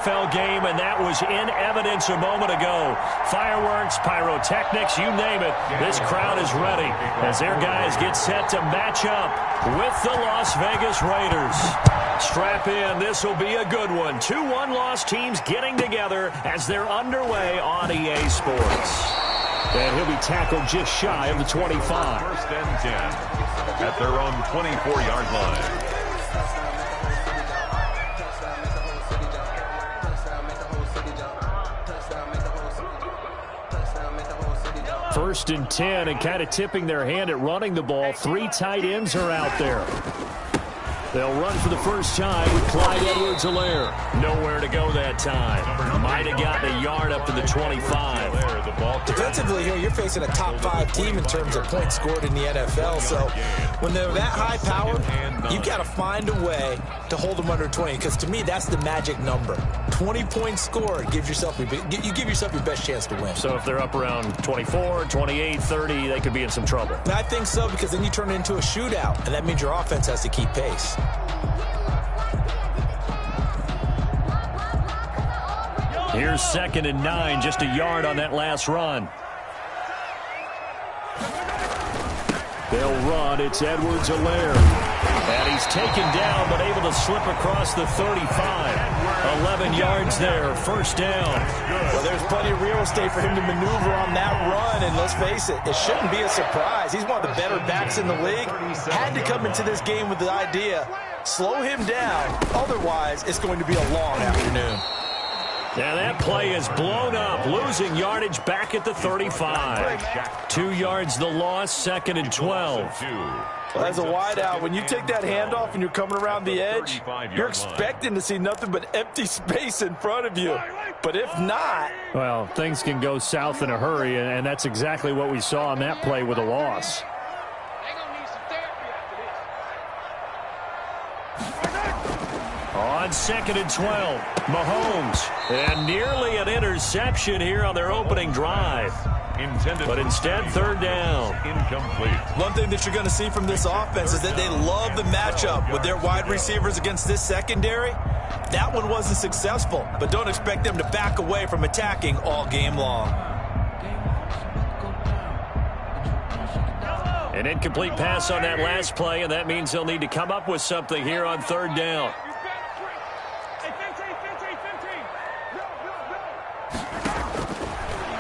NFL game, and that was in evidence a moment ago. Fireworks, pyrotechnics, you name it. This crowd is ready as their guys get set to match up with the Las Vegas Raiders. Strap in. This will be a good one. 2 one-loss teams getting together as they're underway on EA Sports. And he'll be tackled just shy of the 25. First and 10 at their own 24-yard line. First and 10, and kind of tipping their hand at running the ball. 3 tight ends are out there. They'll run for the first time with Clyde Edwards-Helaire. Nowhere to go that time. Might have gotten a yard up to the 25. Defensively here, you're facing a top 5 team in terms of points scored in the NFL. So when they're that high powered, you've got to find a way to hold them under 20. Because to me, that's the magic number. 20 points scored, you give yourself your best chance to win. So if they're up around 24, 28, 30, they could be in some trouble. And I think so, because then you turn it into a shootout, and that means your offense has to keep pace. Here's 2nd and 9, just a yard on that last run. They'll run. It's Edwards-Helaire. And he's taken down, but able to slip across the 35. 11 yards there, first down. Well, there's plenty of real estate for him to maneuver on that run, and let's face it, it shouldn't be a surprise. He's one of the better backs in the league. Had to come into this game with the idea, slow him down, otherwise it's going to be a long afternoon. Now that play is blown up, losing yardage back at the 35. 2 yards the loss, 2nd and 12. Well, as a wideout, when you take that handoff and you're coming around the edge, you're expecting to see nothing but empty space in front of you. But if not... Well, things can go south in a hurry, and that's exactly what we saw on that play with a loss. On 2nd and 12, Mahomes. And nearly an interception here on their opening drive. But instead, 3rd down. Incomplete. One thing that you're going to see from this offense is that they love the matchup with their wide receivers against this secondary. That one wasn't successful, but don't expect them to back away from attacking all game long. An incomplete pass on that last play, and that means they'll need to come up with something here on 3rd down.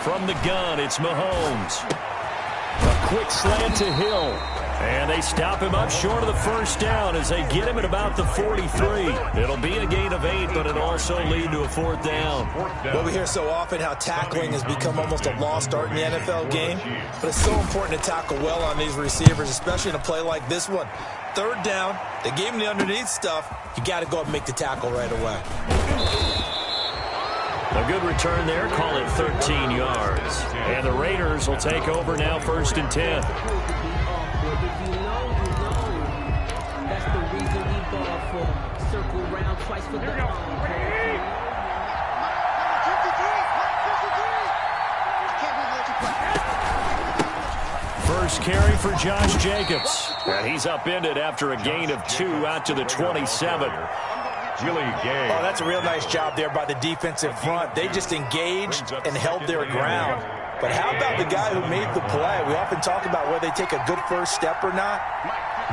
From the gun, it's Mahomes. A quick slant to Hill. And they stop him up short of the first down as they get him at about the 43. It'll be a gain of 8, but it'll also lead to a 4th down. Well, we hear so often how tackling has become almost a lost art in the NFL game. But it's so important to tackle well on these receivers, especially in a play like this one. 3rd down, they gave him the underneath stuff. You got to go up and make the tackle right away. A good return there. Call it 13 yards. And the Raiders will take over now, 1st and 10. First carry for Josh Jacobs. And he's upended after a gain of 2 out to the 27. Really gay. Oh, that's a real nice job there by the defensive front. They just engaged and held their ground. But how about the guy who made the play? We often talk about whether they take a good first step or not.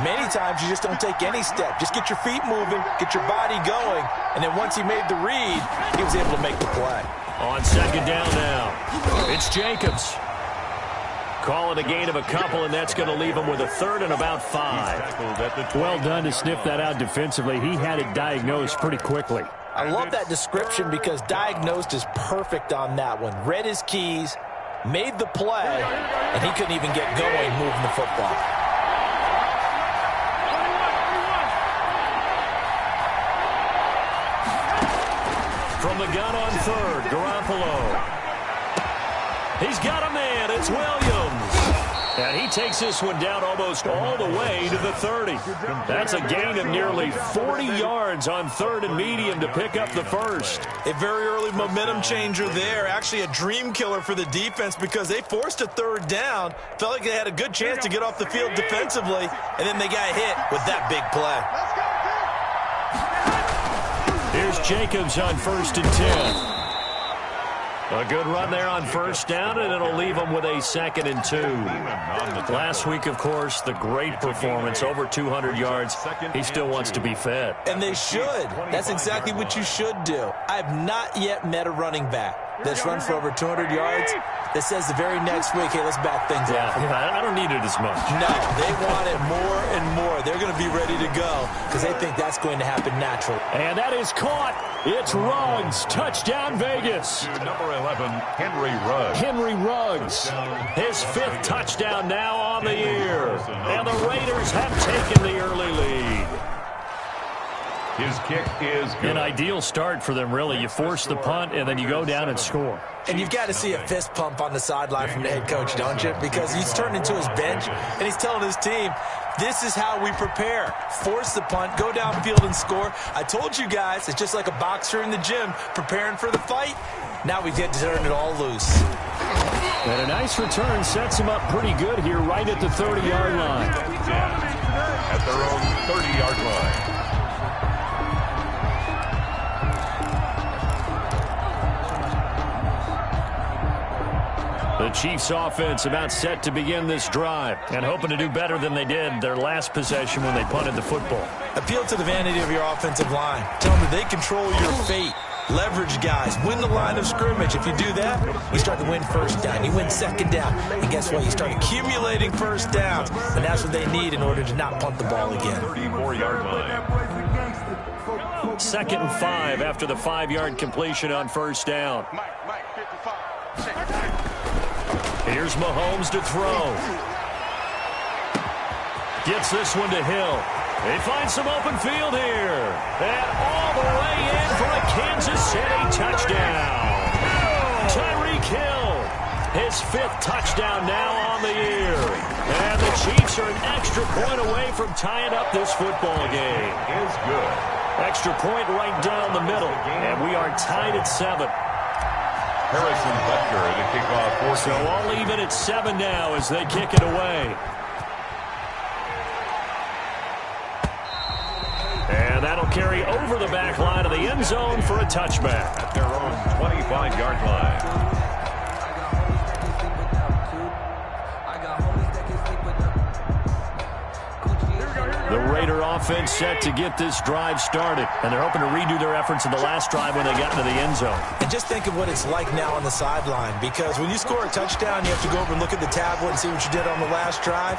Many times you just don't take any step. Just get your feet moving, get your body going, and then once he made the read, he was able to make the play. On 2nd down now, it's Jacobs. Call it a gain of a couple, and that's going to leave him with a 3rd and about 5. Well done to sniff that out defensively. He had it diagnosed pretty quickly. I love that description because diagnosed is perfect on that one. Read his keys, made the play, and he couldn't even get going moving the football. From the gun on 3rd, Garoppolo. He's got a man. It's Williams. And he takes this one down almost all the way to the 30. That's a gain of nearly 40 yards on 3rd and medium to pick up the first. A very early momentum changer there. Actually a dream killer for the defense because they forced a 3rd down. Felt like they had a good chance to get off the field defensively, and then they got hit with that big play. Here's Jacobs on 1st and 10. A good run there on 1st down, and it'll leave them with a 2nd and 2. Last week, of course, the great performance, over 200 yards. He still wants to be fed. And they should. That's exactly what you should do. I've not yet met a running back that's run for over 200 yards that says the very next week, hey, let's back things up. Yeah, I don't need it as much. No, they want it more and more. They're going to be ready to go because they think that's going to happen naturally. And that is caught. It's Ruggs. Touchdown, Vegas. Number 11, Henry Ruggs. Henry Ruggs. His 5th touchdown now on the year. And the Raiders have taken the early lead. His kick is good. An ideal start for them, really. You force the punt, and then you go down and score. And you've got to see a fist pump on the sideline from the head coach, don't you? Because he's turned into his bench, and he's telling his team, this is how we prepare. Force the punt, go downfield and score. I told you guys, it's just like a boxer in the gym preparing for the fight. Now we get to turn it all loose. And a nice return sets him up pretty good here right at the 30-yard line. At their own 30-yard line. The Chiefs offense about set to begin this drive and hoping to do better than they did their last possession when they punted the football. Appeal to the vanity of your offensive line. Tell them that they control your fate. Leverage guys. Win the line of scrimmage. If you do that, you start to win 1st down. You win 2nd down. And guess what? You start accumulating 1st downs. And that's what they need in order to not punt the ball again. 34-yard line. 2nd and 5 after the 5-yard completion on 1st down. Here's Mahomes to throw. Gets this one to Hill. They find some open field here. And all the way in for a Kansas City touchdown. Tyreek Hill, his 5th touchdown now on the year. And the Chiefs are an extra point away from tying up this football game. Is good. Extra point right down the middle. And we are tied at 7. Harrison Butker to kick off 14. So I'll leave it at 7 now as they kick it away. And that'll carry over the back line of the end zone for a touchback. At their own 25-yard line. The Raider offense set to get this drive started, and they're hoping to redo their efforts in the last drive when they got into the end zone. And just think of what it's like now on the sideline, because when you score a touchdown, you have to go over and look at the tablet and see what you did on the last drive.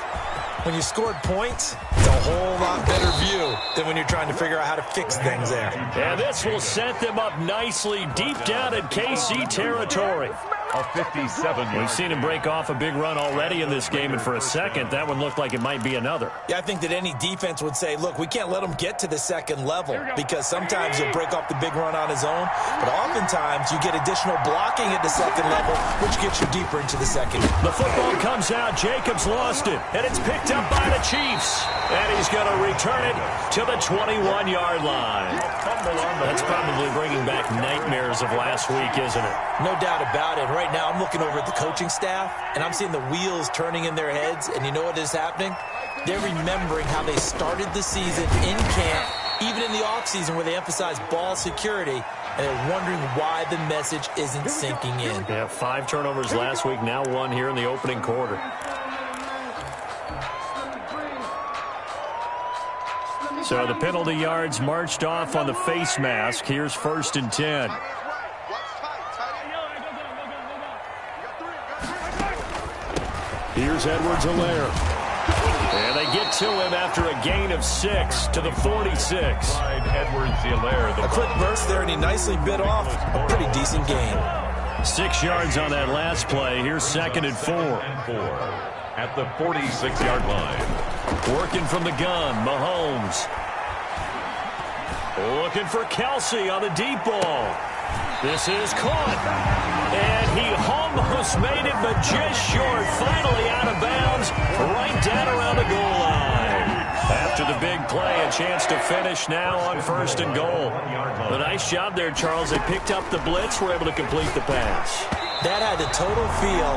When you scored points, it's a whole lot better view than when you're trying to figure out how to fix things there. And this will set them up nicely deep down in KC territory. A 57. We've seen him break off a big run already in this game, and for a second, that one looked like it might be another. Yeah, I think that any defense would say, look, we can't let him get to the 2nd level, because sometimes he'll break off the big run on his own, but oftentimes you get additional blocking at the 2nd level, which gets you deeper into the 2nd. The football comes out. Jacobs lost it, and it's picked up by the Chiefs. And he's going to return it to the 21-yard line. That's probably bringing back nightmares of last week, isn't it? No doubt about it. Right now, I'm looking over at the coaching staff, and I'm seeing the wheels turning in their heads, and you know what is happening? They're remembering how they started the season in camp, even in the offseason where they emphasized ball security, and they're wondering why the message isn't sinking in. Yeah, 5 turnovers last week, now 1 here in the opening quarter. So the penalty yards marched off on the face mask. Here's 1st and 10. Here's Edwards-Helaire. And they get to him after a gain of 6 to the 46. Edwards-Helaire. A quick burst there, and he nicely bit off a pretty decent gain. 6 yards on that last play. Here's 2nd and 4. At the 46-yard line. Working from the gun, Mahomes. Looking for Kelsey on the deep ball. This is caught. And he almost made it, but just short. Finally out of bounds, right down around the goal line. After the big play, a chance to finish now on 1st and goal. A nice job there, Charles. They picked up the blitz, were able to complete the pass. That had the total feel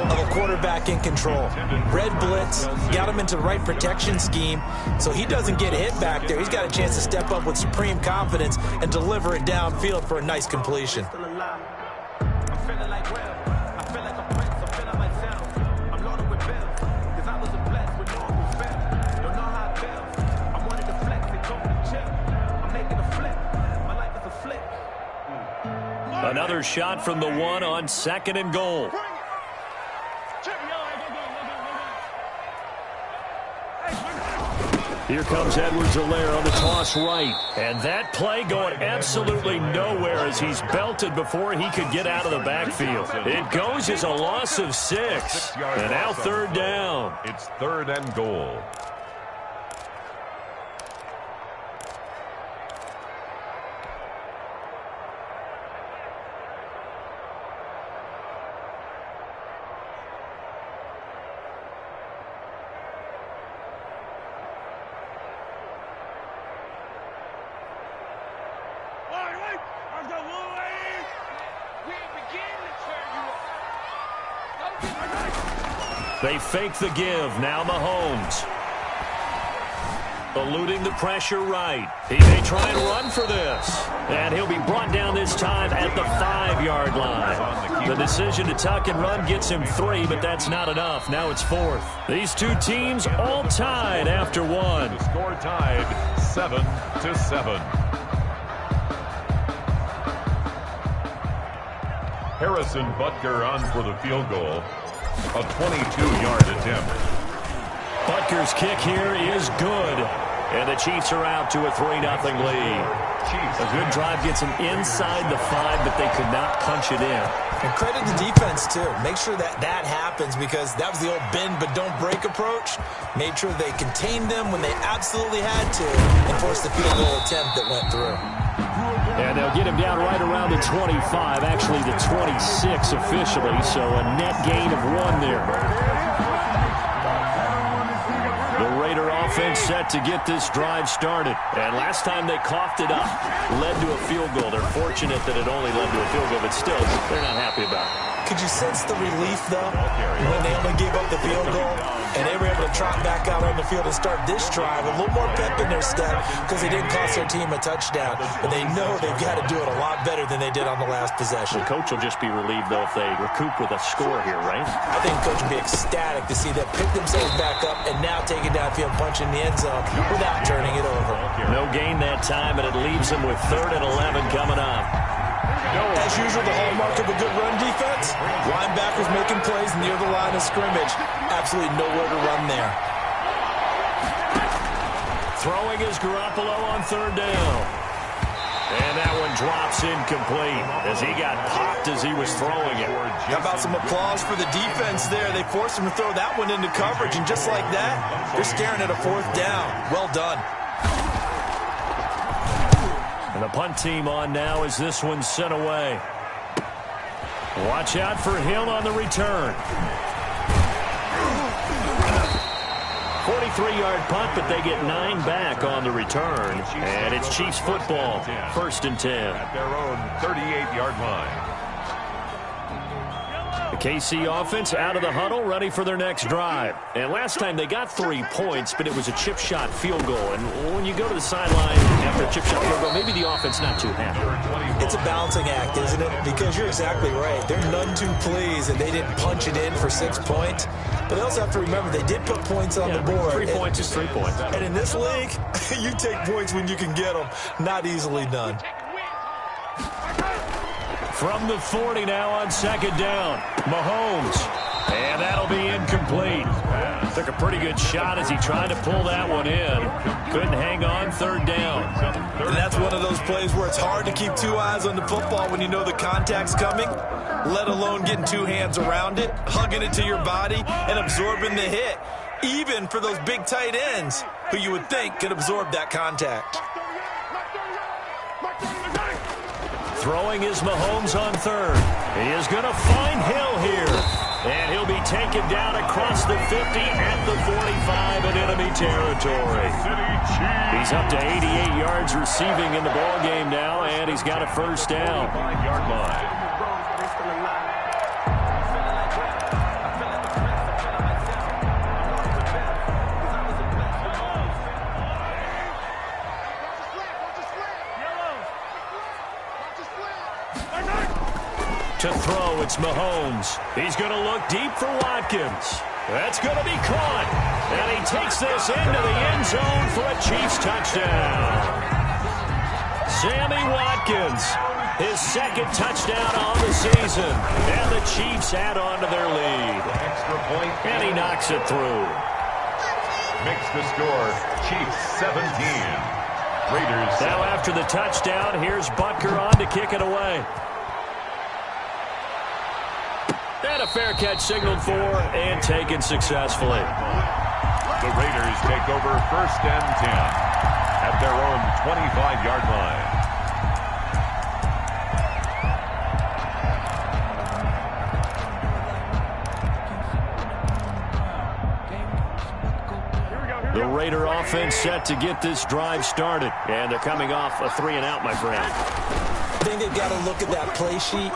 of a quarterback in control. Red blitz, got him into the right protection scheme, so he doesn't get hit back there. He's got a chance to step up with supreme confidence and deliver it downfield for a nice completion. Another shot from the 1 on 2nd and goal. Here comes Edwards-Helaire on the toss right. And that play going absolutely nowhere as he's belted before he could get out of the backfield. It goes as a loss of 6. And now 3rd down. It's 3rd and goal. They fake the give. Now Mahomes. Eluding the pressure right. He may try and run for this. And he'll be brought down this time at the 5-yard line. The decision to tuck and run gets him 3, but that's not enough. Now it's 4th. These two teams all tied after 1. The score tied 7-7. Harrison Butker on for the field goal. A 22-yard attempt. Butker's kick here is good. And the Chiefs are out to a 3-0 lead. A good drive gets them inside the 5, but they could not punch it in. And credit the defense, too. Make sure that happens because that was the old bend but don't break approach. Made sure they contained them when they absolutely had to and forced the field goal attempt that went through. And they'll get him down right around the 25, actually the 26 officially, so a net gain of 1 there. The Raider offense set to get this drive started. And last time they coughed it up, led to a field goal. They're fortunate that it only led to a field goal, but still, they're not happy about it. Could you sense the relief, though, when they only gave up the field goal and they were able to trot back out on the field and start this drive? A little more pep in their step because they didn't cost their team a touchdown. But they know they've got to do it a lot better than they did on the last possession. The coach will just be relieved, though, if they recoup with a score here, right? I think the coach will be ecstatic to see them pick themselves back up and now take it downfield, punch in the end zone without turning it over. No gain that time, and it leaves them with 3rd and 11 coming up. As usual, the hallmark of a good run defense, linebackers making plays near the line of scrimmage. Absolutely nowhere to run there. Throwing is Garoppolo on 3rd down. And that one drops incomplete as he got popped as he was throwing it. How about some applause for the defense there? They forced him to throw that one into coverage, and just like that, they're staring at a 4th down. Well done. And the punt team on now as this one's sent away. Watch out for him on the return. 43-yard punt, but they get 9 back on the return. And it's Chiefs football, 1st and 10. At their own 38-yard line. The KC offense out of the huddle, ready for their next drive. And last time they got 3 points, but it was a chip shot field goal. And when you go to the sideline after a chip shot field goal, maybe the offense not too happy. It's a balancing act, isn't it? Because you're exactly right. They're none too pleased, and they didn't punch it in for 6 points. But they also have to remember they did put points on the board. 3 points is 3 points. And in this league, you take points when you can get them. Not easily done. From the 40 now on 2nd down. Mahomes. And that'll be incomplete. Took a pretty good shot as he tried to pull that one in. Couldn't hang on, 3rd down. And that's one of those plays where it's hard to keep 2 eyes on the football when you know the contact's coming, let alone getting 2 hands around it, hugging it to your body, and absorbing the hit. Even for those big tight ends who you would think could absorb that contact. Throwing is Mahomes on 3rd. He is going to find Hill here. And he'll be taken down across the 50 at the 45 in enemy territory. He's up to 88 yards receiving in the ball game now, and he's got a 1st down. 5-yard line. To throw, it's Mahomes. He's going to look deep for Watkins. That's going to be caught. And he takes this into the end zone for a Chiefs touchdown. Sammy Watkins, his second touchdown on the season. And the Chiefs add on to their lead. Extra point. And he knocks it through. Makes the score Chiefs 17. Raiders. Now after the touchdown, here's Butker on to kick it away. And a fair catch signaled for and taken successfully. The Raiders take over 1st and 10 at their own 25-yard line. The Raider offense set to get this drive started. And they're coming off a 3-and-out, my friend. I think they've got to look at that play sheet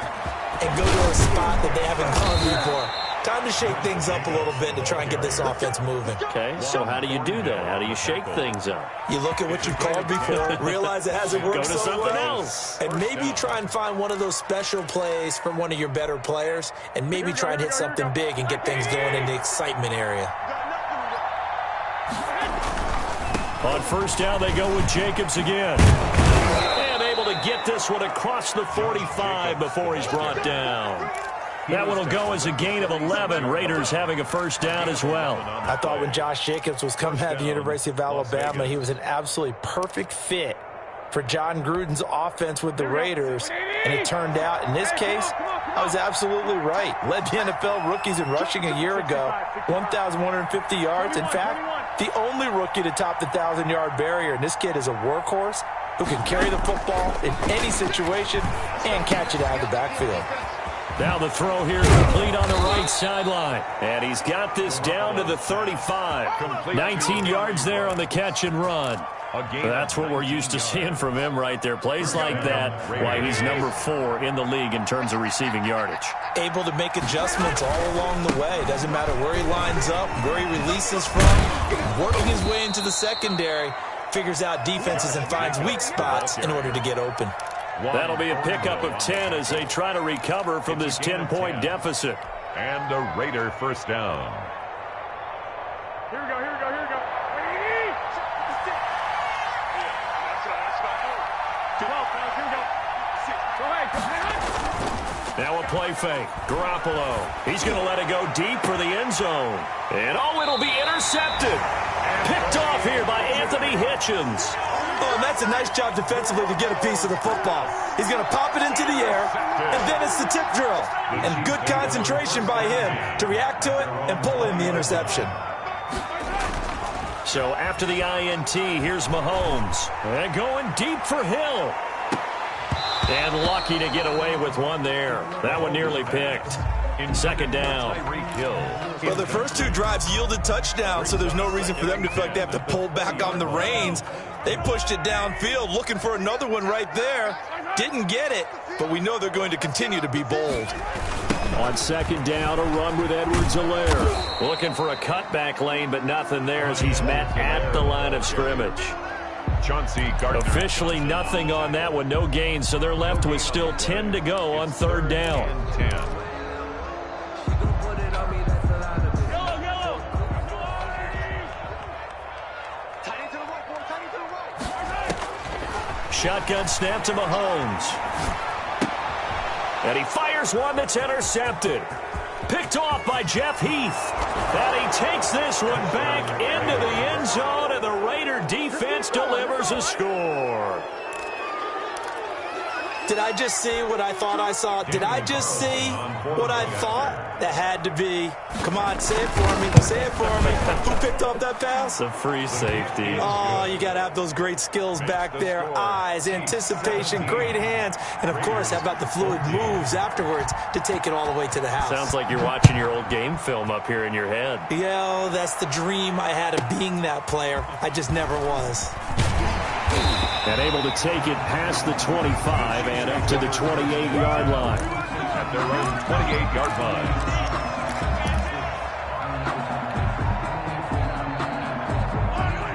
and go to a spot that they haven't gone before. Time to shake things up a little bit to try and get this offense moving. Okay, so how do you do that? How do you shake things up? You look at what you've called before, realize it hasn't worked Go to so something well, else. and maybe you try and find one of those special plays from one of your better players, and maybe try and hit something big and get things going in the excitement area. On 1st down, they go with Jacobs again. And able to get this one across the 45 before he's brought down. That one will go as a gain of 11. Raiders having a 1st down as well. I thought when Josh Jacobs was coming out of the University of Alabama, he was an absolutely perfect fit for John Gruden's offense with the Raiders. And it turned out, in this case, I was absolutely right. Led the NFL rookies in rushing a year ago, 1,150 yards. In fact, the only rookie to top the 1,000-yard barrier. And this kid is a workhorse who can carry the football in any situation and catch it out of the backfield. Now the throw here complete on the right sideline. And he's got this down to the 35. 19 yards there on the catch and run. That's what we're used to seeing from him right there. Plays like that, why he's number 4 in the league in terms of receiving yardage. Able to make adjustments all along the way. Doesn't matter where he lines up, where he releases from. Working his way into the secondary, figures out defenses and finds weak spots in order to get open. That'll be a pickup of 10 as they try to recover from this 10-point deficit. And a Raider 1st down. Here we go, here we go, here we go. Now a play fake. Garoppolo. He's going to let it go deep for the end zone. And it'll be intercepted. Picked off here by Anthony Hitchens. Oh, and that's a nice job defensively to get a piece of the football. He's going to pop it into the air, and then it's the tip drill. And good concentration by him to react to it and pull in the interception. So after the INT, here's Mahomes. And going deep for Hill. And lucky to get away with one there. That one nearly picked. In 2nd down. Well, the first 2 drives yielded touchdowns, so there's no reason for them to feel like they have to pull back on the reins. They pushed it downfield, looking for another one right there. Didn't get it, but we know they're going to continue to be bold. On 2nd down, a run with Edwards-Helaire. Looking for a cutback lane, but nothing there as he's met at the line of scrimmage. Officially nothing on that one, no gain, so they're left with still 10 to go on 3rd down. Shotgun snap to Mahomes. And he fires one that's intercepted. Picked off by Jeff Heath. And he takes this one back into the end zone, and the Raider defense delivers a score. Did I just see what I thought I saw? Did I just see what I thought? That had to be. Come on, say it for me. Say it for me. Who picked up that pass? The free safety. Oh, you got to have those great skills back there. Eyes, anticipation, great hands. And, of course, how about the fluid moves afterwards to take it all the way to the house? Sounds like you're watching your old game film up here in your head. Yeah, that's the dream I had of being that player. I just never was. And able to take it past the 25 and up to the 28-yard line. At their own 28-yard line.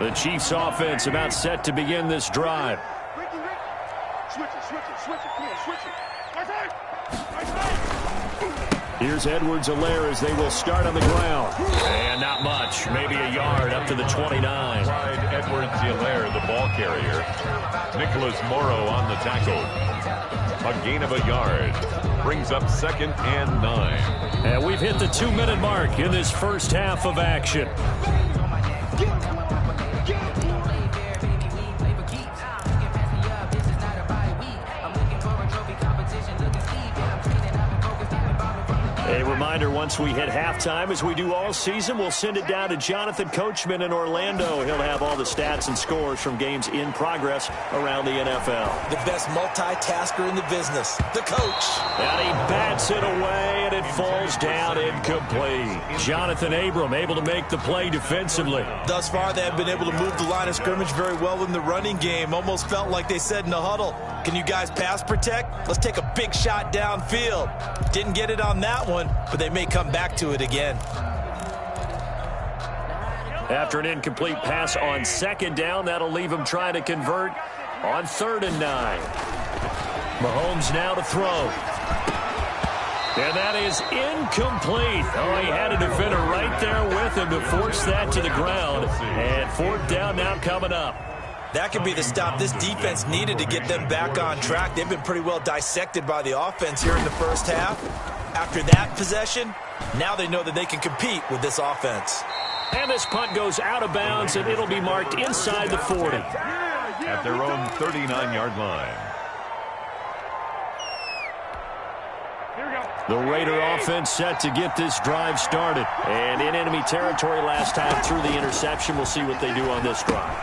The Chiefs offense about set to begin this drive. Switch it, switch it, switch it. Come on, switch it. Right side. Right side. Here's Edwards-Helaire as they will start on the ground. And not much, maybe a yard up to the 29. Clyde Edwards-Helaire, the ball carrier. Nicholas Morrow on the tackle. A gain of a yard. Brings up 2nd and 9. And we've hit the 2-minute mark in this first half of action. A reminder, once we hit halftime, as we do all season, we'll send it down to Jonathan Coachman in Orlando. He'll have all the stats and scores from games in progress around the NFL. The best multitasker in the business, the coach. And he bats it away, and it falls down incomplete. Jonathan Abram able to make the play defensively. Thus far, they have been able to move the line of scrimmage very well in the running game. Almost felt like they said in the huddle, can you guys pass protect? Let's take a big shot downfield. Didn't get it on that one, but they may come back to it again. After an incomplete pass on 2nd down, that'll leave him trying to convert on 3rd and 9. Mahomes now to throw. And that is incomplete. Oh, he had a defender right there with him to force that to the ground. And 4th down now coming up. That could be the stop this defense needed to get them back on track. They've been pretty well dissected by the offense here in the first half. After that possession, now they know that they can compete with this offense. And this punt goes out of bounds, and it'll be marked inside the 40. At their own 39-yard line. The Raider offense set to get this drive started. And in enemy territory last time through the interception. We'll see what they do on this drive.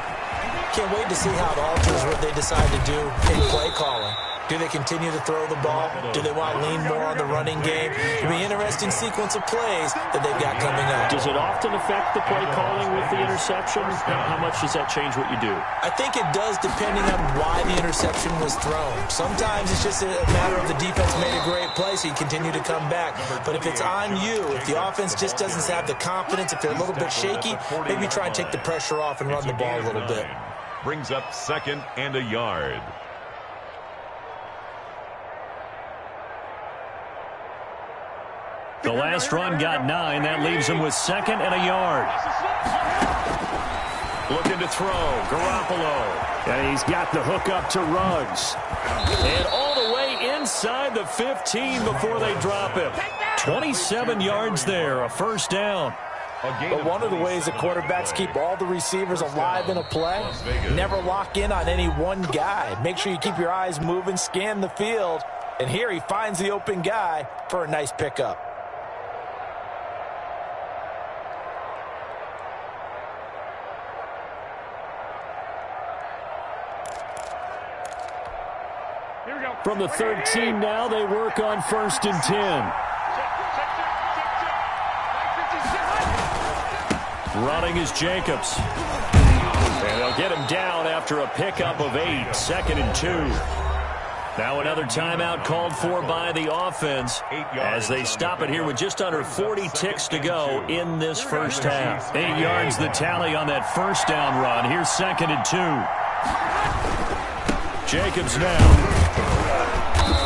Can't wait to see how it alters what they decide to do in play calling. Do they continue to throw the ball? Do they want to lean more on the running game? It'll be an interesting sequence of plays that they've got coming up. Does it often affect the play calling with the interception? How much does that change what you do? I think it does, depending on why the interception was thrown. Sometimes it's just a matter of the defense made a great play, so you continue to come back. But if it's on you, if the offense just doesn't have the confidence, if they're a little bit shaky, maybe try and take the pressure off and run the ball a little bit. Brings up 2nd and a yard. The last run got 9. That leaves him with 2nd and a yard. Looking to throw. Garoppolo. And he's got the hook up to Ruggs. And all the way inside the 15 before they drop him. 27 yards there. A 1st down. But one of the ways that quarterbacks keep all the receivers alive in a play, never lock in on any one guy. Make sure you keep your eyes moving, scan the field. And here he finds the open guy for a nice pickup. From the 13 now, they work on 1st and 10. Running is Jacobs. And they'll get him down after a pickup of 8. 2nd and 2. Now another timeout called for by the offense as they stop it here with just under 40 ticks to go in this first half. 8 yards the tally on that 1st down run. Here's 2nd and 2. Jacobs now.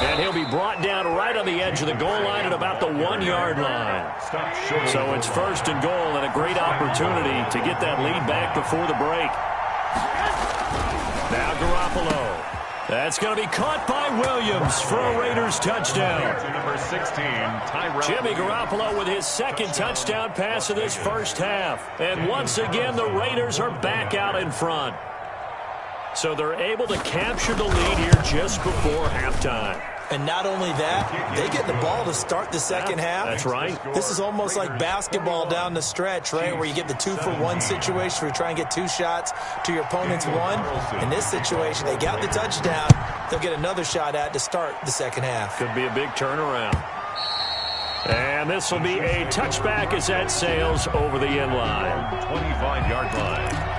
And he'll be brought down right on the edge of the goal line at about the 1-yard line. So it's 1st and goal and a great opportunity to get that lead back before the break. Now Garoppolo. That's going to be caught by Williams for a Raiders touchdown. Number 16, Jimmy Garoppolo with his 2nd touchdown pass of this first half. And once again, the Raiders are back out in front. So they're able to capture the lead here just before halftime. And not only that, they get the ball to start the second half. That's right. This is almost like basketball down the stretch, right, where you get the 2-for-1 situation where you try and get 2 shots to your opponent's 1. In this situation, they got the touchdown. They'll get another shot at to start the second half. Could be a big turnaround. And this will be a touchback as that sails over the end line. 25-yard line.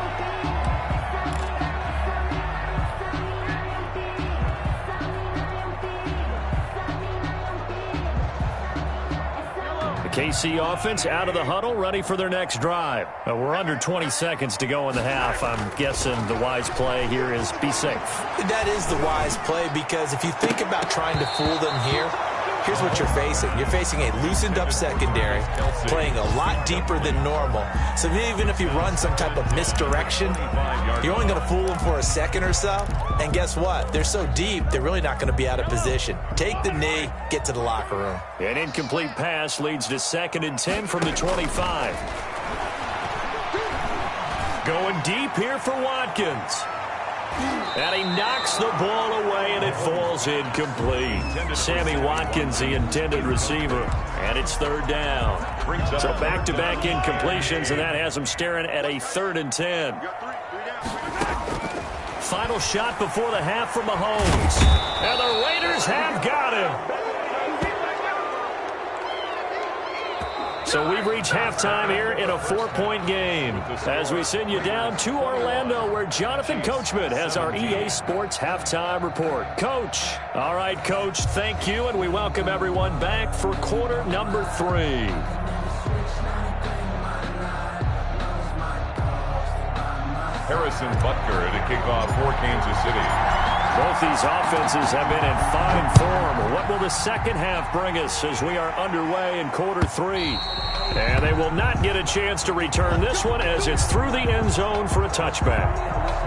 KC offense out of the huddle, ready for their next drive. We're under 20 seconds to go in the half. I'm guessing the wise play here is be safe. That is the wise play, because if you think about trying to fool them here here's what you're facing. You're facing a loosened up secondary, playing a lot deeper than normal. So even if you run some type of misdirection, you're only going to fool them for a second or so. And guess what? They're so deep, they're really not going to be out of position. Take the knee, get to the locker room. An incomplete pass leads to 2nd and 10 from the 25. Going deep here for Watkins. And he knocks the ball away, and it falls incomplete. Sammy Watkins, the intended receiver, and it's 3rd down. So back-to-back incompletions, and that has him staring at a 3rd and 10. Final shot before the half from Mahomes. And the Raiders have got him. So we've reached halftime here in a 4-point game as we send you down to Orlando where Jonathan Coachman has our EA Sports Halftime Report. Coach. All right, Coach, thank you, and we welcome everyone back for quarter number 3. Harrison Butker to kick off for Kansas City. Both these offenses have been in fine form. What will the second half bring us as we are underway in quarter 3? And they will not get a chance to return this one as it's through the end zone for a touchback.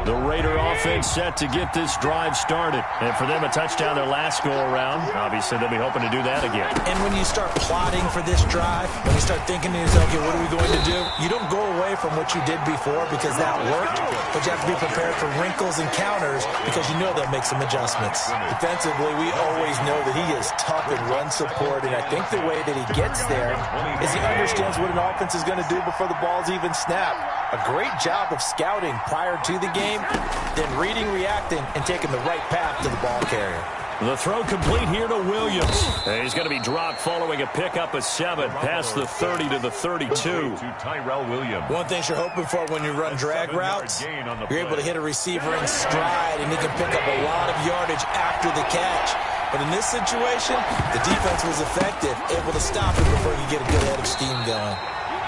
The Raider offense set to get this drive started. And for them, a touchdown their last go-around. Obviously, they'll be hoping to do that again. And when you start plotting for this drive, when you start thinking to yourself, okay, what are we going to do? You don't go away from what you did before because that worked, but you have to be prepared for wrinkles and counters because you know they'll make some adjustments. Defensively, we always know that he is tough in run support, and I think the way that he gets there is he understands what an offense is going to do before the ball's even snapped. A great job of scouting prior to the game, then reading, reacting, and taking the right path to the ball carrier. The throw complete here to Williams. And he's going to be dropped following a pickup of 7 past the 30 to the 32. To Tyrell Williams. One thing you're hoping for when you run drag routes, you're able to hit a receiver in stride, and he can pick up a lot of yardage after the catch. But in this situation, the defense was effective, able to stop him before you get a good head of steam going.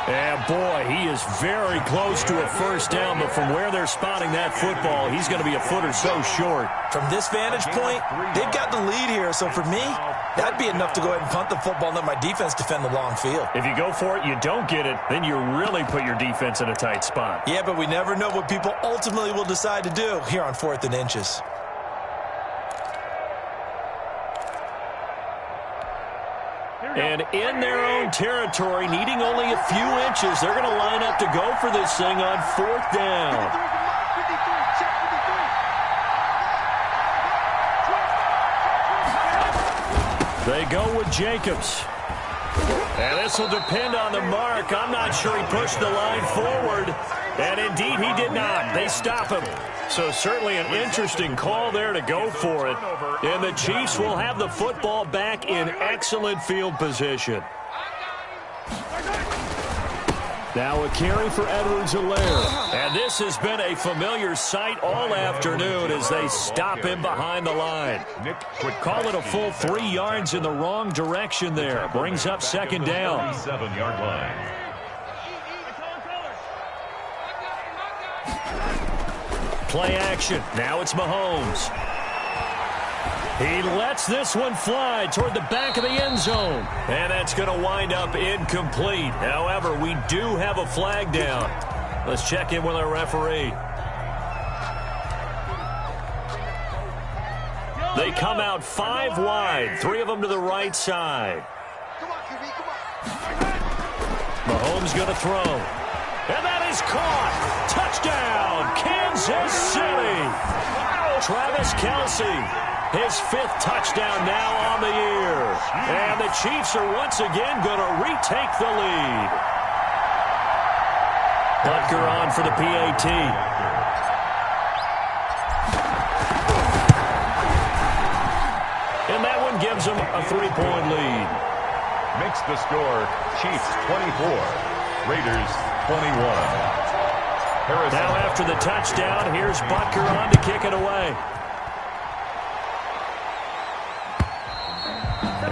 And boy, he is very close to a first down, but from where they're spotting that football, he's going to be a foot or so short. From this vantage point, they've got the lead here, so for me, that'd be enough to go ahead and punt the football and let my defense defend the long field. If you go for it, you don't get it, then you really put your defense in a tight spot. Yeah, but we never know what people ultimately will decide to do here on 4th and inches. And in their own territory, needing only a few inches, they're going to line up to go for this thing on 4th down. They go with Jacobs. And this will depend on the mark. I'm not sure he pushed the line forward. And indeed, he did not. They stop him. So certainly an interesting call there to go for it. And the Chiefs will have the football back in excellent field position. Now a carry for Edwards-Helaire. And this has been a familiar sight all afternoon as they stop him behind the line. Call it a full 3 yards in the wrong direction there. Brings up 2nd down. 7-yard line. Play action. Now it's Mahomes. He lets this one fly toward the back of the end zone. And that's going to wind up incomplete. However, we do have a flag down. Let's check in with our referee. They come out 5 wide, 3 of them to the right side. Mahomes going to throw. And that is caught. Touchdown, Kansas City. Travis Kelce, his 5th touchdown now on the year. And the Chiefs are once again going to retake the lead. Butker on for the PAT. And that one gives them a 3-point lead. Makes the score Chiefs 24, Raiders 21. Now after the touchdown, here's Butker on to kick it away.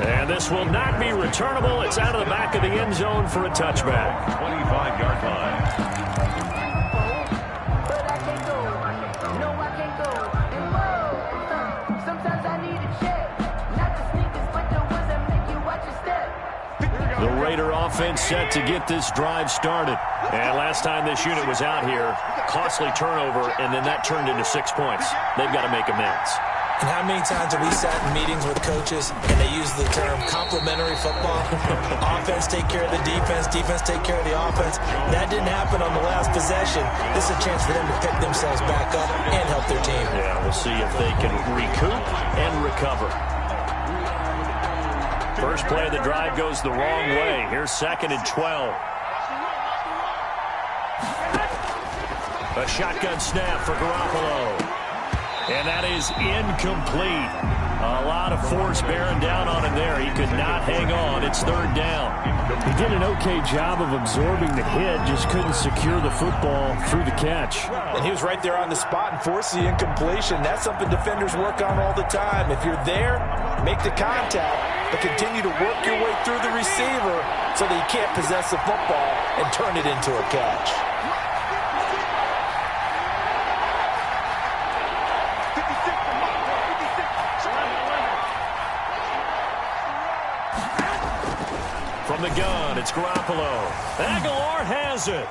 And this will not be returnable. It's out of the back of the end zone for a touchback. 25-yard line. Raider offense set to get this drive started. And last time this unit was out here, costly turnover, and then that turned into 6 points. They've got to make amends. And how many times have we sat in meetings with coaches and they use the term complementary football? Offense take care of the defense, defense take care of the offense. That didn't happen on the last possession. This is a chance for them to pick themselves back up and help their team. Yeah, we'll see if they can recoup and recover. First play of the drive goes the wrong way. Here's 2nd and 12. A shotgun snap for Garoppolo. And that is incomplete. A lot of force bearing down on him there. He could not hang on. It's 3rd down. He did an okay job of absorbing the hit, just couldn't secure the football through the catch. And he was right there on the spot and forced the incompletion. That's something defenders work on all the time. If you're there, make the contact, but continue to work your way through the receiver so that you can't possess the football and turn it into a catch. From the gun, it's Garoppolo. Aguilar has it.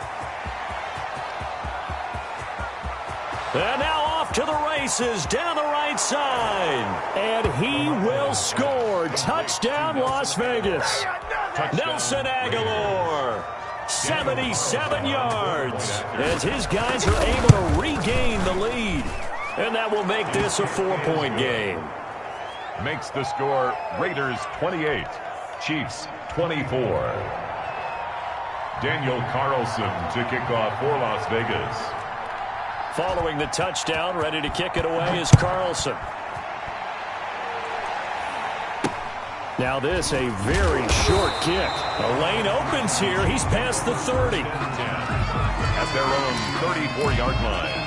And now off to the races down the right side. And he will score. Touchdown, Las Vegas. Nelson Aguilar, 77 yards, as his guys are able to regain the lead. And that will make this a 4-point game. Makes the score Raiders 28, Chiefs 24. Daniel Carlson to kick off for Las Vegas. Following the touchdown, ready to kick it away is Carlson. Now this, a very short kick. A lane opens here. He's past the 30. At their own 34-yard line.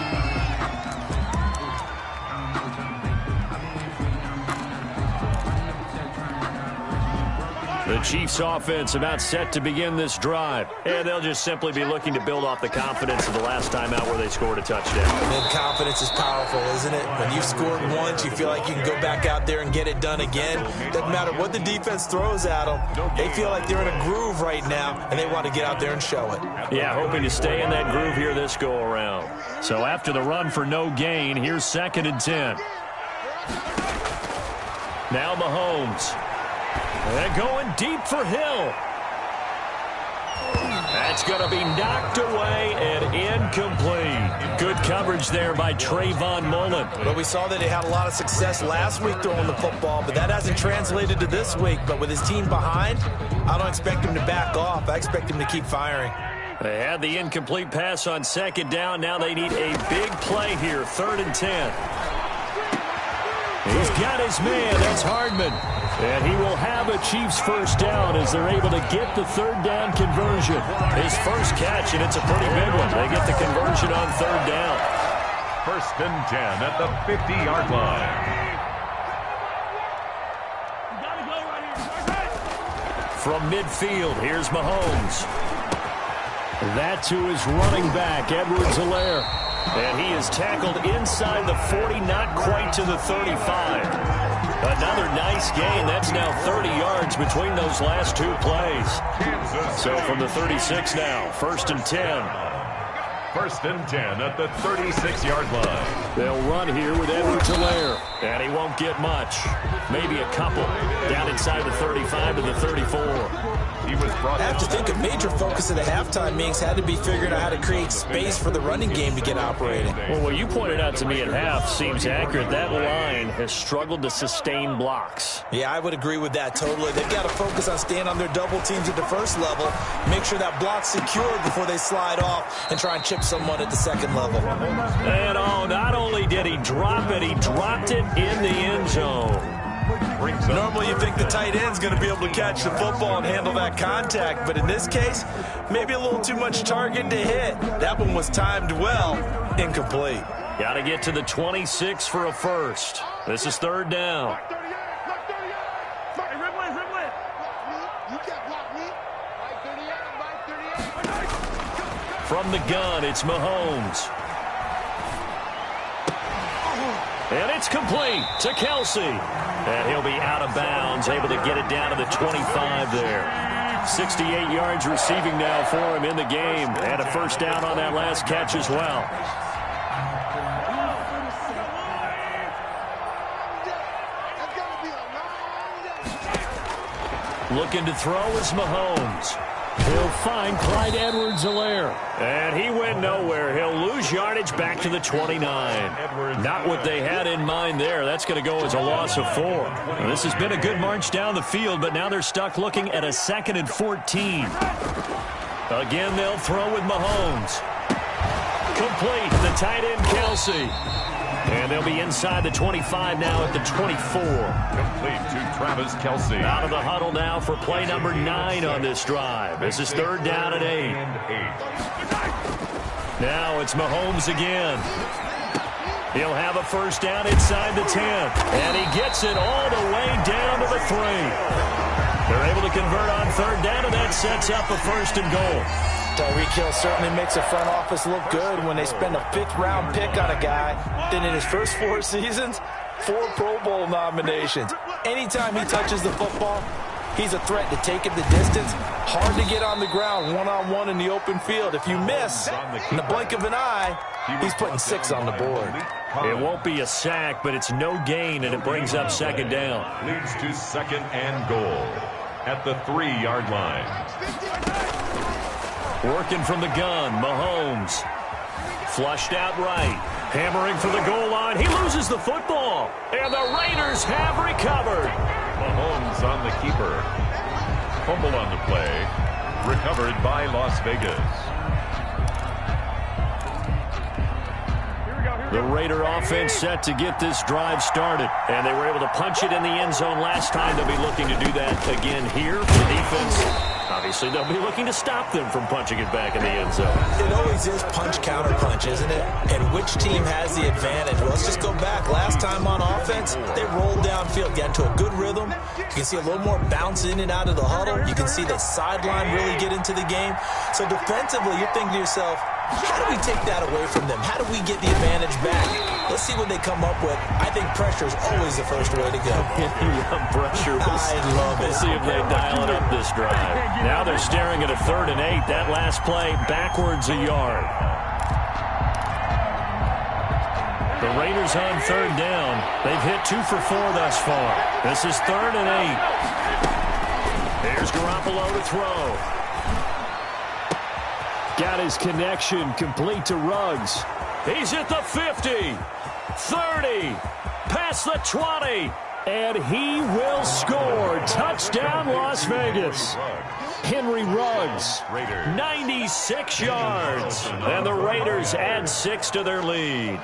The Chiefs offense about set to begin this drive. And they'll just simply be looking to build off the confidence of the last time out where they scored a touchdown. And confidence is powerful, isn't it? When you've scored once, you feel like you can go back out there and get it done again. Doesn't matter what the defense throws at them. They feel like they're in a groove right now, and they want to get out there and show it. Yeah, hoping to stay in that groove here this go-around. So after the run for no gain, here's 2nd and 10. Now Mahomes. And going deep for Hill. That's going to be knocked away and incomplete. Good coverage there by Trayvon Mullen. But we saw that they had a lot of success last week throwing the football, but that hasn't translated to this week. But with his team behind, I don't expect him to back off. I expect him to keep firing. They had the incomplete pass on 2nd down. Now they need a big play here, 3rd and 10. He's got his man. That's Hardman. And he will have a Chiefs first down as they're able to get the 3rd down conversion. His first catch, and it's a pretty big one. They get the conversion on 3rd down. 1st and 10 at the 50-yard line. From midfield, here's Mahomes. That to his running back, Edwards-Helaire. And he is tackled inside the 40, not quite to the 35. Another nice gain. That's now 30 yards between those last 2 plays. So from the 36 now, 1st and 10. 1st and 10 at the 36-yard line. They'll run here with Edwards-Helaire. And he won't get much. Maybe a couple. Down inside the 35 to the 34. He was brought I have to think a major focus of the halftime meetings had to be figuring out how to create space for the running game to get operating. Well, what you pointed out to me at half seems accurate. That line has struggled to sustain blocks. Yeah, I would agree with that totally. They've got to focus on staying on their double teams at the first level, make sure that block's secured before they slide off and try and chip someone at the 2nd level. And not only did he drop it, he dropped it in the end zone. Normally you think the tight end's going to be able to catch the football and handle that contact, but in this case, maybe a little too much target to hit. That one was timed well, incomplete. Got to get to the 26 for a first. This is 3rd down. From the gun, it's Mahomes. And it's complete to Kelsey. And he'll be out of bounds, able to get it down to the 25 there. 68 yards receiving now for him in the game. And a first down on that last catch as well. Looking to throw is Mahomes. He'll find Clyde Edwards-Helaire. And he went nowhere. He'll lose yardage back to the 29. Not what they had in mind there. That's going to go as a loss of 4. Now, this has been a good march down the field, but now they're stuck looking at a 2nd and 14. Again, they'll throw with Mahomes. Complete. The tight end, Kelsey. And they'll be inside the 25 now at the 24. Complete to Travis Kelsey. Out of the huddle now for play number 9 on this drive. This is 3rd down and 8. Now it's Mahomes again. He'll have a first down inside the 10. And he gets it all the way down to the 3. They're able to convert on 3rd down, and that sets up a 1st and goal. Tyreek Hill certainly makes the front office look good when they spend a 5th-round pick on a guy. Then in his first 4 seasons, 4 Pro Bowl nominations. Anytime he touches the football, he's a threat to take it the distance. Hard to get on the ground one-on-one in the open field. If you miss, in the blink of an eye, he's putting 6 on the board. It won't be a sack, but it's no gain, and it brings up 2nd down. Leads to 2nd and goal at the 3-yard line. Working from the gun, Mahomes. Flushed out right. Hammering for the goal line. He loses the football. And the Raiders have recovered. Mahomes on the keeper. Fumble on the play. Recovered by Las Vegas. The Raider offense set to get this drive started. And they were able to punch it in the end zone last time. They'll be looking to do that again here for the defense. Obviously, they'll be looking to stop them from punching it back in the end zone. It always is punch-counter-punch, isn't it? And which team has the advantage? Well, let's just go back. Last time on offense, they rolled downfield, got into a good rhythm. You can see a little more bounce in and out of the huddle. You can see the sideline really get into the game. So defensively, you're thinking to yourself, how do we take that away from them? How do we get the advantage back? Let's see what they come up with. I think pressure is always the first way to go. You love pressure. I love it. We'll see if they dial it up this drive. Now they're staring at a 3rd and 8. That last play, backwards a yard. The Raiders on 3rd down. They've hit 2 for 4 thus far. This is 3rd and 8. Here's Garoppolo to throw. Got his connection complete to Ruggs. He's at the 50, 30, past the 20. And he will score. Touchdown, Las Vegas. Henry Ruggs. 96 yards. And the Raiders add 6 to their lead.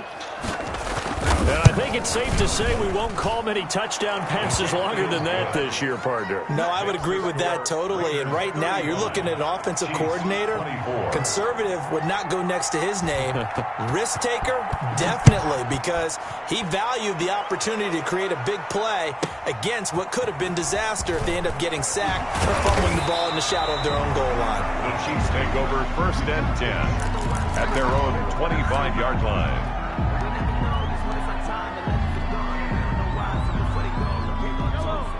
And I think it's safe to say we won't call many touchdown passes longer than that this year, partner. No, I would agree with that totally. And right now, you're looking at an offensive coordinator. Conservative would not go next to his name. Risk taker, definitely, because he valued the opportunity to create a big play against what could have been disaster if they end up getting sacked or fumbling the ball in the shadow of their own goal line. The Chiefs take over 1st and 10 at their own 25-yard line.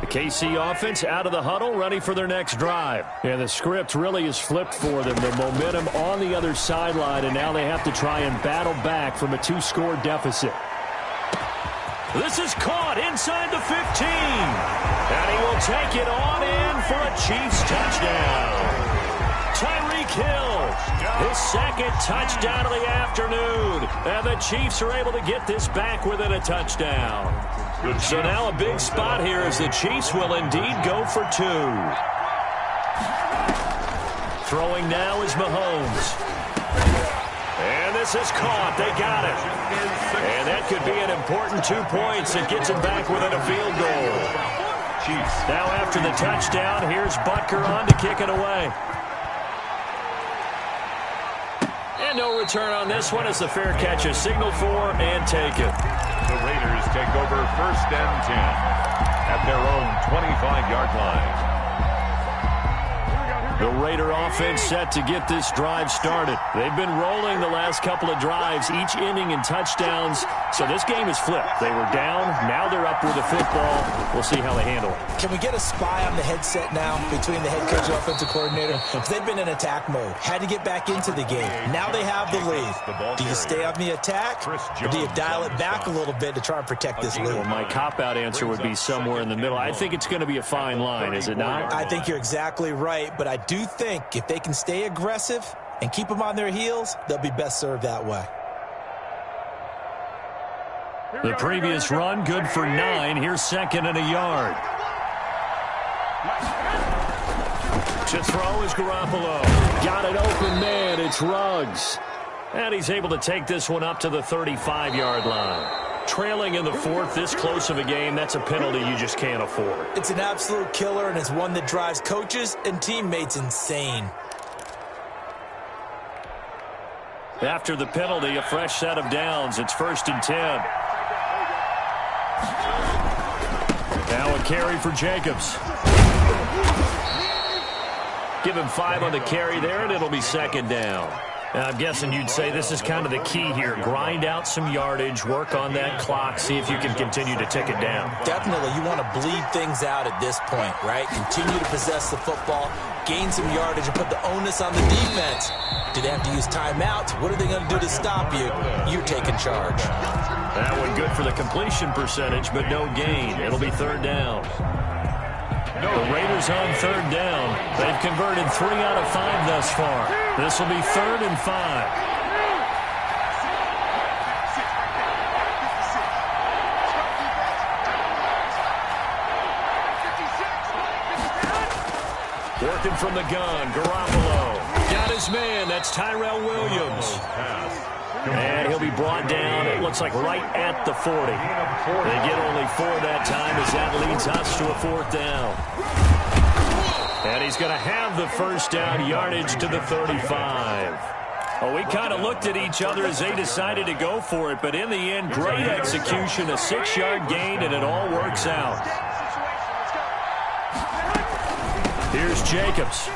KC offense out of the huddle, ready for their next drive. And the script really is flipped for them. The momentum on the other sideline, and now they have to try and battle back from a 2-score deficit. This is caught inside the 15. And he will take it on in for a Chiefs touchdown. Tyreek Hill, his 2nd touchdown of the afternoon. And the Chiefs are able to get this back within a touchdown. So now a big spot here as the Chiefs will indeed go for 2. Throwing now is Mahomes. And this is caught. They got it. And that could be an important 2 points that gets them back within a field goal. Chiefs. Now after the touchdown, here's Butker on to kick it away. And no return on this one as the fair catch is signaled for and taken. The Raiders take over 1st and 10 at their own 25-yard line. The Raider offense set to get this drive started. They've been rolling the last couple of drives, each inning in touchdowns. So this game is flipped. They were down. Now they're up with the football. We'll see how they handle it. Can we get a spy on the headset now between the head coach and offensive coordinator? They've been in attack mode. Had to get back into the game. Now they have the lead. Do you stay on the attack, or do you dial it back a little bit to try and protect this lead? Well, my cop-out answer would be somewhere in the middle. I think it's going to be a fine line, is it not? I think you're exactly right, but I do think if they can stay aggressive and keep them on their heels, they'll be best served that way. The previous run, good for 9. Here's 2nd and a yard. To throw is Garoppolo. Got it open, man. It's Ruggs. And he's able to take this one up to the 35-yard line. Trailing in the 4th, this close of a game, that's a penalty you just can't afford. It's an absolute killer, and it's one that drives coaches and teammates insane. After the penalty, a fresh set of downs. It's 1st and 10. Now a carry for Jacobs. Give him 5 on the carry there, and it'll be 2nd down. I'm guessing you'd say this is kind of the key here. Grind out some yardage, work on that clock, see if you can continue to tick it down. Definitely. You want to bleed things out at this point, right? Continue to possess the football, gain some yardage, and put the onus on the defense. Do they have to use timeouts? What are they going to do to stop you? You're taking charge. That one good for the completion percentage, but no gain. It'll be 3rd down. The Raiders on 3rd down. They've converted 3 out of 5 thus far. This will be 3rd and 5. Working from the gun, Garoppolo. Got his man. That's Tyrell Williams. And he'll be brought down, it looks like right at the 40. They get only 4 that time as that leads us to a 4th down. And he's going to have the 1st down, yardage to the 35. Oh, we kind of looked at each other as they decided to go for it, but in the end, great execution, a 6-yard gain, and it all works out. Here's Jacobs.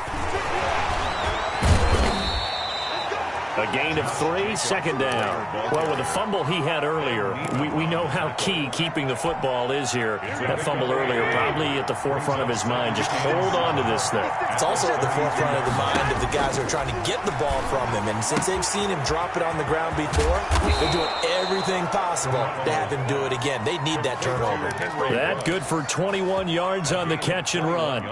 A gain of 3, 2nd down. Well, with the fumble he had earlier, we know how key keeping the football is here. That fumble earlier probably at the forefront of his mind. Just hold on to this thing. It's also at the forefront of the mind of the guys who are trying to get the ball from him. And since they've seen him drop it on the ground before, they're doing everything possible to have him do it again. They need that turnover. That good for 21 yards on the catch and run.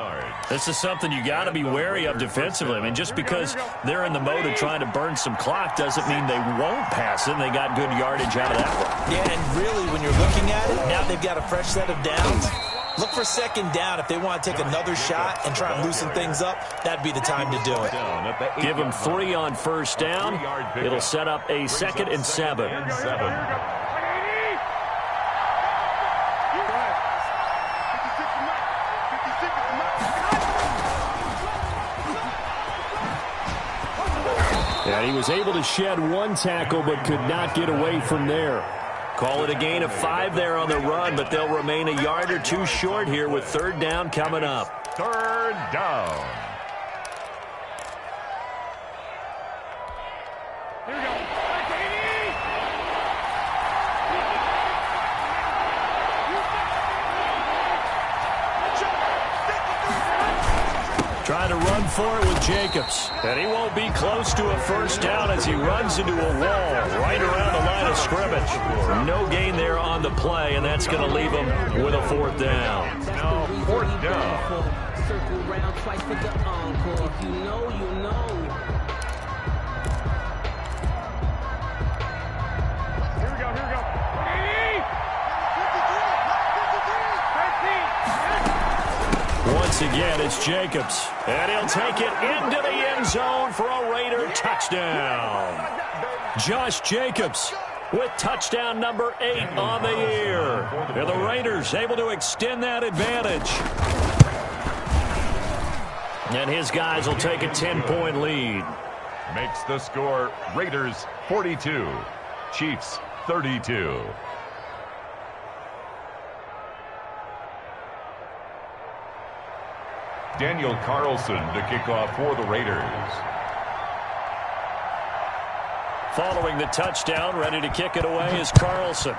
This is something you got to be wary of defensively. I mean, just because they're in the mode of trying to burn some clock doesn't mean they won't pass it. They got good yardage out of that one. Yeah, and really, when you're looking at it, now they've got a fresh set of downs. Look for 2nd down. If they want to take another shot and try and loosen things up, that'd be the time to do it. Give them 3 on 1st down. It'll set up a 2nd and 7. And he was able to shed 1 tackle but could not get away from there. Call it a gain of 5 there on the run, but they'll remain a yard or 2 short here with 3rd down coming up. 3rd down. Here we go. Trying to run for it with Jacobs. And he won't be close to a 1st down as he runs into a wall right around the line of scrimmage. No gain there on the play, and that's going to leave him with a 4th down. Now 4th down. Circle round twice for the encore. You know, you know. Here we go, here we go. 53, 13. Once again, it's Jacobs. And he'll take it into the end zone for a Raider touchdown. Josh Jacobs with touchdown number 8 on the year. And the Raiders able to extend that advantage. And his guys will take a 10-point lead. Makes the score Raiders 42, Chiefs 32. Daniel Carlson to kick off for the Raiders. Following the touchdown, ready to kick it away is Carlson.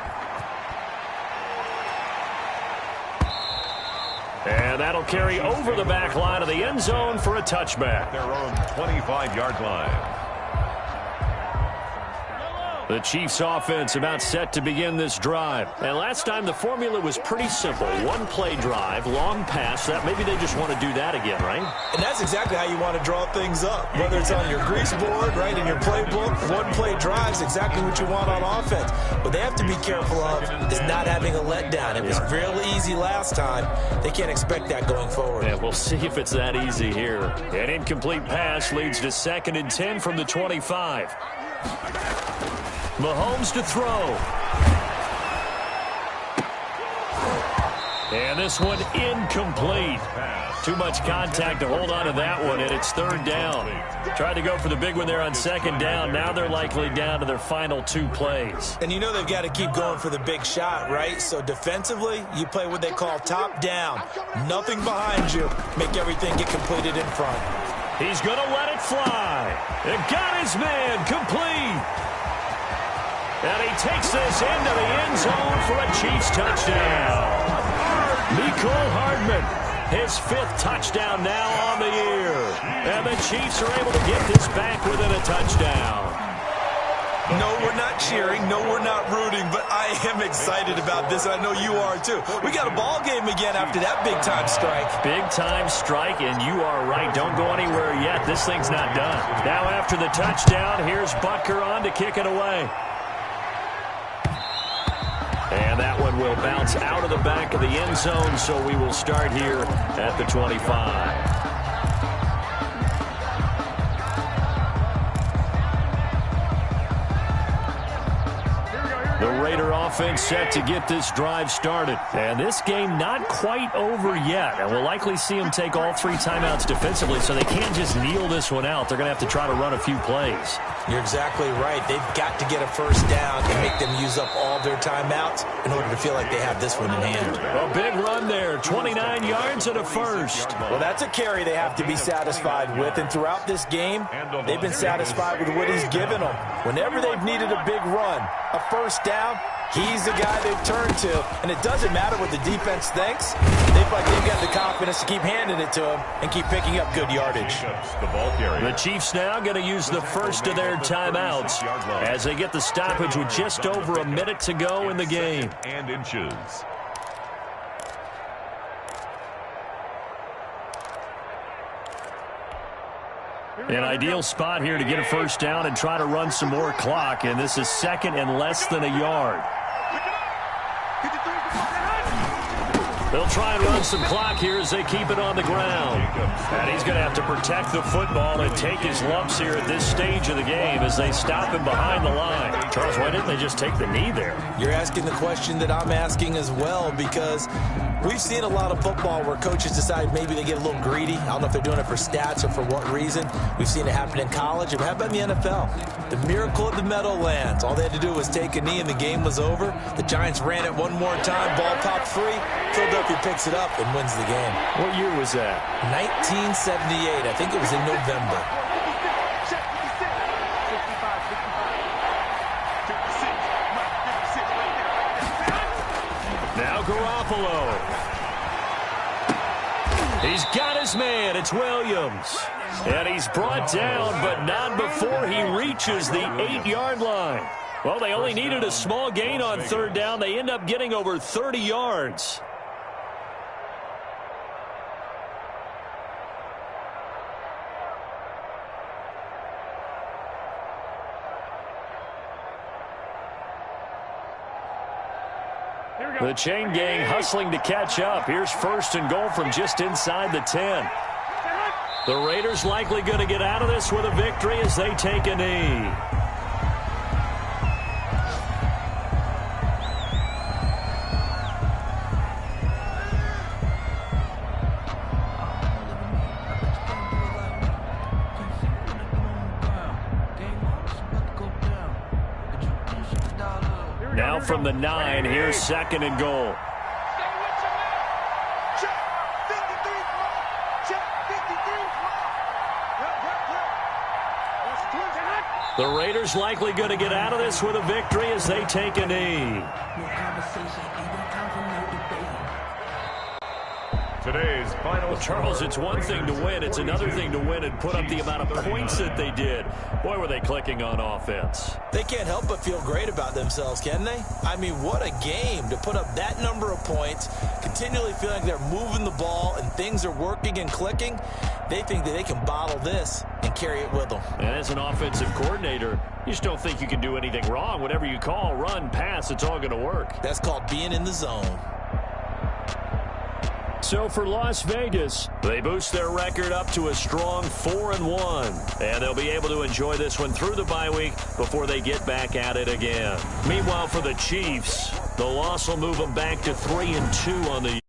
And that'll carry over the back line of the end zone for a touchback. Their own 25-yard line. The Chiefs offense about set to begin this drive. And last time the formula was pretty simple. One play drive, long pass. That maybe they just want to do that again, right? And that's exactly how you want to draw things up. Whether it's on your grease board, right, in your playbook, one play drive is exactly what you want on offense. What they have to be careful of is not having a letdown. It was real easy last time. They can't expect that going forward. Yeah, we'll see if it's that easy here. An incomplete pass leads to 2nd and 10 from the 25. Mahomes to throw. And this one incomplete. Too much contact to hold on to that one, and it's 3rd down. Tried to go for the big one there on 2nd down. Now they're likely down to their final 2 plays. And you know they've got to keep going for the big shot, right? So defensively, you play what they call top down. Nothing behind you. Make everything get completed in front. He's going to let it fly. And got his man complete. And he takes this into the end zone for a Chiefs touchdown. Mecole Hardman, his 5th touchdown now on the year. And the Chiefs are able to get this back within a touchdown. No, we're not cheering. No, we're not rooting. But I am excited about this. I know you are, too. We got a ball game again after that big-time strike. Big-time strike, and you are right. Don't go anywhere yet. This thing's not done. Now after the touchdown, here's Butker on to kick it away. And that one will bounce out of the back of the end zone, so we will start here at the 25. The Raider offense set to get this drive started. And this game not quite over yet. And we'll likely see them take all 3 timeouts defensively, so they can't just kneel this one out. They're going to have to try to run a few plays. You're exactly right. They've got to get a 1st down and make them use up all their timeouts in order to feel like they have this one in hand. A big run there, 29 yards and a 1st. Well, that's a carry they have to be satisfied with. And throughout this game, they've been satisfied with what he's given them. Whenever they've needed a big run, a 1st down, he's the guy they've turned to. And it doesn't matter what the defense thinks. They've got the confidence to keep handing it to him and keep picking up good yardage. The Chiefs now going to use the 1st of their timeouts as they get the stoppage with just over a minute to go in the game. And inches. An ideal spot here to get a 1st down and try to run some more clock, and this is 2nd and less than a yard. They'll try and run some clock here as they keep it on the ground. And he's going to have to protect the football and take his lumps here at this stage of the game as they stop him behind the line. Charles, why didn't they just take the knee there? You're asking the question that I'm asking as well, because we've seen a lot of football where coaches decide maybe they get a little greedy. I don't know if they're doing it for stats or for what reason. We've seen it happen in college. It happened in the NFL. The miracle of the Meadowlands. All they had to do was take a knee and the game was over. The Giants ran it one more time. Ball popped free. Philadelphia picks it up and wins the game. What year was that? 1978. I think it was in November. Now Garoppolo. He's got his man. It's Williams. And he's brought down, but not before he reaches the 8-yard line. Well, they only needed a small gain on 3rd down. They end up getting over 30 yards. The chain gang hustling to catch up. Here's 1st and goal from just inside the 10. The Raiders likely going to get out of this with a victory as they take a knee. Now from the 9, here's 2nd and goal. Check. 53. Check. The Raiders likely going to get out of this with a victory as they take a knee. Today's final. Well, Charles, it's one thing to win. It's another thing to win and put up the amount of points that they did. Boy, were they clicking on offense. They can't help but feel great about themselves, can they? I mean, what a game to put up that number of points, continually feeling like they're moving the ball and things are working and clicking. They think that they can bottle this and carry it with them. And as an offensive coordinator, you just don't think you can do anything wrong. Whatever you call, run, pass, it's all going to work. That's called being in the zone. So for Las Vegas, they boost their record up to a strong 4-1. And they'll be able to enjoy this one through the bye week before they get back at it again. Meanwhile, for the Chiefs, the loss will move them back to 3-2 on the